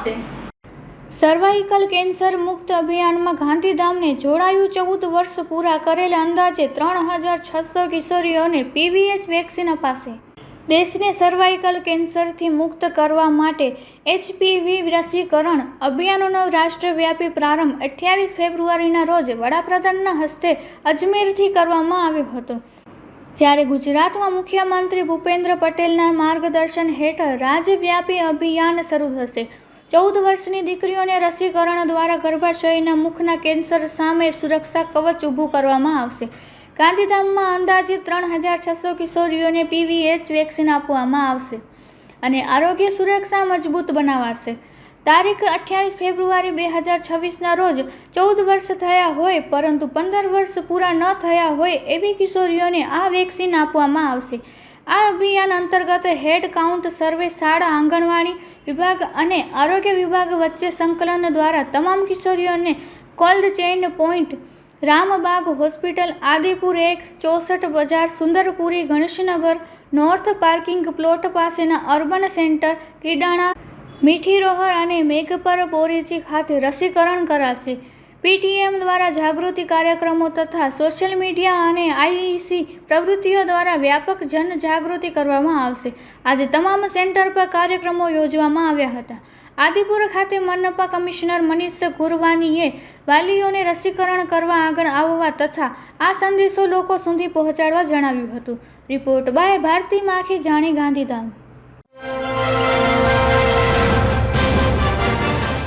આવશે। Cervical cancer મુક્ત અભિયાનમાં ગાંધીધામને જોડાયું। 14 વર્ષ પૂરા કરેલ અંદાજે 3600 કિશોરીઓને પીવીએચ વેક્સિન અપાશે। દેશને સર્વાઇકલ કેન્સરથી મુક્ત કરવા માટે એચપીવી રસીકરણ અભિયાનનો રાષ્ટ્રવ્યાપી પ્રારંભ 28 ફેબ્રુઆરીના રોજ વડાપ્રધાનના હસ્તે અજમેરથી કરવામાં આવ્યો હતો, જ્યારે ગુજરાતમાં મુખ્યમંત્રી ભૂપેન્દ્ર પટેલના માર્ગદર્શન હેઠળ રાજ્યવ્યાપી અભિયાન શરૂ થશે। 14 વર્ષની દીકરીઓને રસીકરણ દ્વારા ગર્ભાશયના મુખના કેન્સર સામે સુરક્ષા કવચ ઊભું કરવામાં આવશે। ગાંધીધામમાં અંદાજિત 3600 કિશોરીઓને પીવીએચ વેક્સિન આપવામાં આવશે અને આરોગ્ય સુરક્ષા મજબૂત બનાવાશે। તારીખ 28 ફેબ્રુઆરી 2026ના રોજ 14 વર્ષ થયા હોય પરંતુ 15 વર્ષ પૂરા ન થયા હોય એવી કિશોરીઓને આ વેક્સિન આપવામાં આવશે। આ અભિયાન અંતર્ગત હેડ કાઉન્ટ સર્વે, શાળા, આંગણવાડી વિભાગ અને આરોગ્ય વિભાગ વચ્ચે સંકલન દ્વારા તમામ કિશોરીઓને cold chain point, Rambagh hospital, Adipur 1, 64 બજાર, Sundarpuri, Ganeshnagar, north parking plot પાસેના અર્બન સેન્ટર, કીડાણા, મીઠીરોહર અને મેઘપર બોરીચી ખાતે રસીકરણ કરાશે। પીટીએમ દ્વારા જાગૃતિ કાર્યક્રમો તથા સોશિયલ મીડિયા અને આઈઈસી પ્રવૃત્તિઓ દ્વારા વ્યાપક જનજાગૃતિ કરવામાં આવશે। આજે તમામ સેન્ટર પર કાર્યક્રમો યોજવામાં આવ્યા હતા। આદિપુર ખાતે મનપા કમિશનર મનીષ ગુરવાનીએ વાલીઓને રસીકરણ કરવા આગળ આવવા તથા આ સંદેશો લોકો સુધી પહોંચાડવા જણાવ્યું હતું। રિપોર્ટ બાય ભારતી માખી, જાણી, ગાંધીધામ।